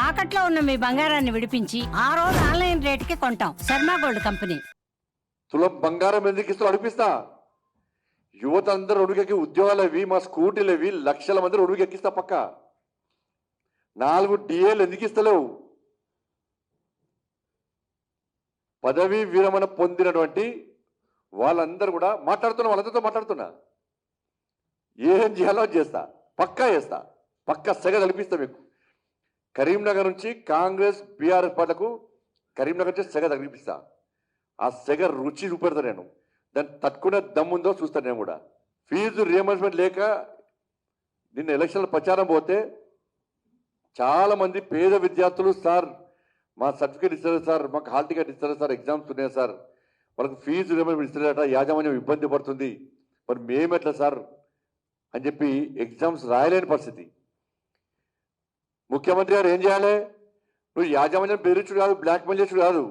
తాకట్లో ఉన్న మీ బంగారాన్ని విడిపించి ఆ రోజు ఆన్లైన్ రేటుకి కొంటాం. Sharma gold company. తులం బంగారం ఎందుకు ఇస్తూ అడిపిస్తా? యువత అందరూ ఒడుగెక్కి ఉద్యోగాలు అవి మా స్కూటీలు అవి లక్షల మంది ఒడుగెక్కిస్తా పక్క. 4 డిఏలు ఎందుకు ఇస్తలేవు? పదవీ విరమణ పొందినటువంటి వాళ్ళందరూ కూడా వాళ్ళందరితో మాట్లాడుతున్నా. ఏం చేయాలో చేస్తా, పక్కా చేస్తా, పక్కా సెగ కల్పిస్తా మీకు. కరీంనగర్ నుంచి కాంగ్రెస్ బీఆర్ఎస్ పార్టీలకు కరీంనగర్ నుంచి సెగ తగిలిపిస్తా. ఆ సెగ రుచి చూపెడతా నేను. దాన్ని తట్టుకునే దమ్ముందో చూస్తాను నేను కూడా. ఫీజు రియంబర్స్మెంట్ లేక నిన్న ఎలక్షన్ల ప్రచారం పోతే చాలామంది పేద విద్యార్థులు, సార్ మా సర్టిఫికేట్ ఇస్తారు సార్, మాకు హాల్ టికెట్ ఇస్తారు సార్, ఎగ్జామ్స్ ఉన్నాయి సార్, వాళ్ళకి ఫీజు రియంబర్స్మెంట్ ఇస్తారట, యాజమాన్యం ఇబ్బంది పడుతుంది, మరి మేమెట్లా సార్ అని చెప్పి ఎగ్జామ్స్ రాయలేని పరిస్థితి. ముఖ్యమంత్రి గారు ఏం చేయాలి? నువ్వు యాజమాన్యం బెదిరించుడు కాదు, బ్లాక్మెయిల్ చేసుడు కాదు,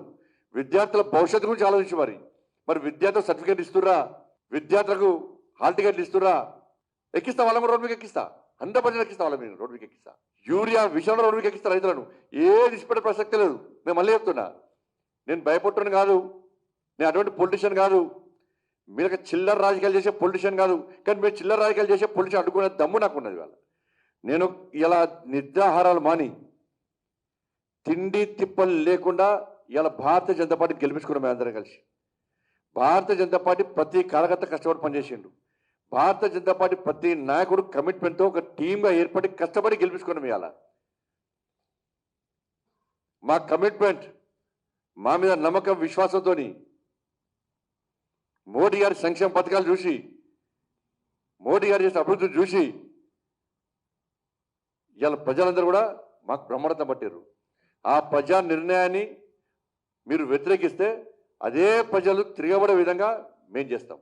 విద్యార్థుల భవిష్యత్తు గురించి ఆలోచించు. మరి విద్యార్థులకు సర్టిఫికేట్ ఇస్తుర్రా, విద్యార్థులకు హాల్ టికెట్లు ఇస్తుర్రా, ఎక్కిస్తా వాళ్ళ రోడ్డు మీకు ఎక్కిస్తా, 100% ఎక్కిస్తా వాళ్ళ మీరు రోడ్డు మీకు ఎక్కిస్తా. యూరియా విషయంలో రోడ్డు మీకు ఎక్కిస్తా రైతులను. ఏది ఇష్టపడే ప్రసక్తి లేదు. నేను మళ్ళీ చెప్తున్నా, నేను భయపడుతున్న కాదు, నేను అటువంటి పొలిటీషియన్ కాదు, మీరు చిల్లర రాజకీయాలు చేసే పొలిటీషియన్ కాదు. కానీ మీరు చిల్లర రాజకీయాలు చేసే పొలిటీషియన్ అడ్డుకునే దమ్ము నాకు ఉన్నది. వాళ్ళ నేను ఇలా నిద్రాహారాలు మాని తిండి తిప్పలు లేకుండా ఇలా భారతీయ జనతా పార్టీ గెలిపించుకున్నాం. మేము అందరం కలిసి భారతీయ జనతా పార్టీ ప్రతి కార్యకర్త కష్టపడి పనిచేసిండు. భారతీయ జనతా పార్టీ ప్రతి నాయకుడు కమిట్మెంట్తో ఒక టీమ్గా ఏర్పడి కష్టపడి గెలిపించుకున్నాం. ఇవాళ మా కమిట్మెంట్, మా మీద నమ్మకం విశ్వాసంతో మోడీ గారి సంక్షేమ పథకాలు చూసి, మోడీ గారు చేసిన అభివృద్ధి చూసి ఇవాళ ప్రజలందరూ కూడా మాకు బ్రహ్మరథం పట్టారు. ఆ ప్రజా నిర్ణయాన్ని మీరు వ్యతిరేకిస్తే అదే ప్రజలు తిరగబడే విధంగా మేము చేస్తాం,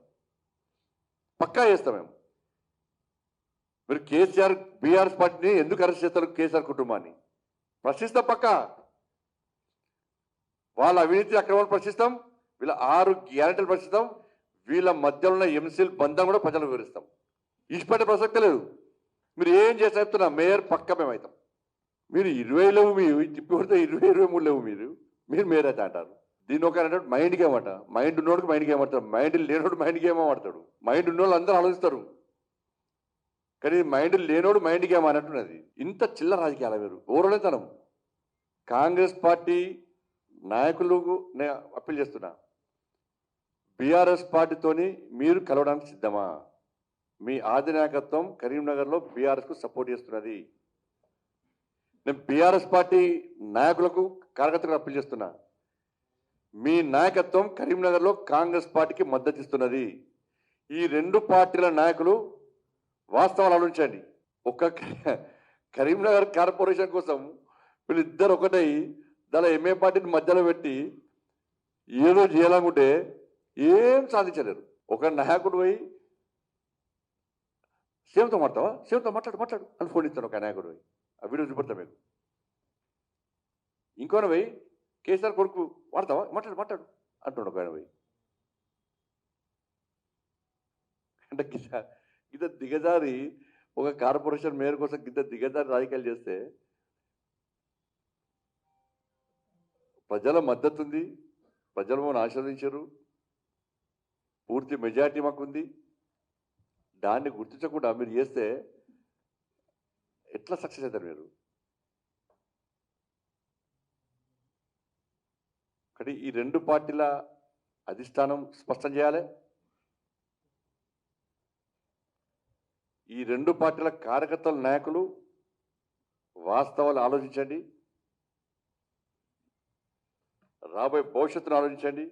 పక్కా చేస్తాం. మీరు కేసీఆర్ బీఆర్ఎస్ పార్టీని ఎందుకు అరెస్ట్ చేస్తారు? కేసీఆర్ కుటుంబాన్ని ప్రశ్నిస్తాం, పక్కా. వాళ్ళ అవినీతి అక్రమాలు ప్రశ్నిస్తాం, వీళ్ళ 6 గ్యారెంటీలు ప్రశ్నిస్తాం, వీళ్ళ మధ్యలో ఉన్న ఎంసీల్ బంధం కూడా ప్రజలకు వివరిస్తాం. ఇష్టపడే ప్రసక్తి లేదు. మీరు ఏం చేసి చెప్తున్నా మేయర్ పక్క మేము అవుతాం. మీరు 20 లేవు, మీరు తిప్పి కొడితే 20-23 లేవు, మీరు మేయర్ అయితే అంటారు. దీని ఒక మైండ్ గేమ్ అంట. మైండ్ ఉన్నోడికి మైండ్ గేమ్ ఆడతాడు, మైండ్ లేనోడు మైండ్ గేమ్ ఆడతాడు. మైండ్ ఉన్నోళ్ళు అందరూ ఆలోచిస్తారు, కానీ మైండ్ లేనోడు మైండ్ గేమ్ అన్నట్టున్నది. ఇంత చిల్లర రాజకీయాల మీరు ఓరలేతనం. కాంగ్రెస్ పార్టీ నాయకులకు నేను అప్పీల్ చేస్తున్నా, బీఆర్ఎస్ పార్టీతోని మీరు కలవడానికి సిద్ధమా? మీ అధినాయకత్వం కరీంనగర్లో బీఆర్ఎస్కు సపోర్ట్ చేస్తున్నది. నేను బీఆర్ఎస్ పార్టీ నాయకులకు కార్యకర్తలకు అప్పీల్ చేస్తున్నా, మీ నాయకత్వం కరీంనగర్లో కాంగ్రెస్ పార్టీకి మద్దతు ఇస్తున్నది. ఈ 2 పార్టీల నాయకులు వాస్తవాలు ఆలోచించండి. ఒక కరీంనగర్ కార్పొరేషన్ కోసం వీళ్ళిద్దరు ఒకటై దాని ఎంఏ పార్టీని మధ్యలో పెట్టి ఏదో చేయాలనుకుంటే ఏం సాధించలేరు. ఒక నాయకుడు పోయి సీఎంతో మాట్లాడతావా, సీఎంతో మాట్లాడు అని ఫోన్ ఇస్తాను ఒక నాయకుడు పోయి. ఆ వీడియో చూపెడతా మీకు. ఇంకోన పోయి కేసీఆర్ కొడుకు వాడతావా, మాట్లాడు అంటున్నాడు ఒక ఆయన పోయి. అంటే గిద్ద దిగజారి ఒక కార్పొరేషన్ మేయర్ కోసం గిద్ద దిగజారి రాజకీయాలు చేస్తే ప్రజల మద్దతు ఉంది, ప్రజలు మనం ఆశీర్వదించారు, పూర్తి మెజారిటీ మాకుంది. దాన్ని గుర్తించకుండా మీరు చేస్తే ఎట్లా సక్సెస్ అవుతారు మీరు? కానీ ఈ 2 పార్టీల అధిష్టానం స్పష్టం చేయాలి. ఈ 2 పార్టీల కార్యకర్తల నాయకులు వాస్తవాలు ఆలోచించండి, రాబోయే భవిష్యత్తును ఆలోచించండి.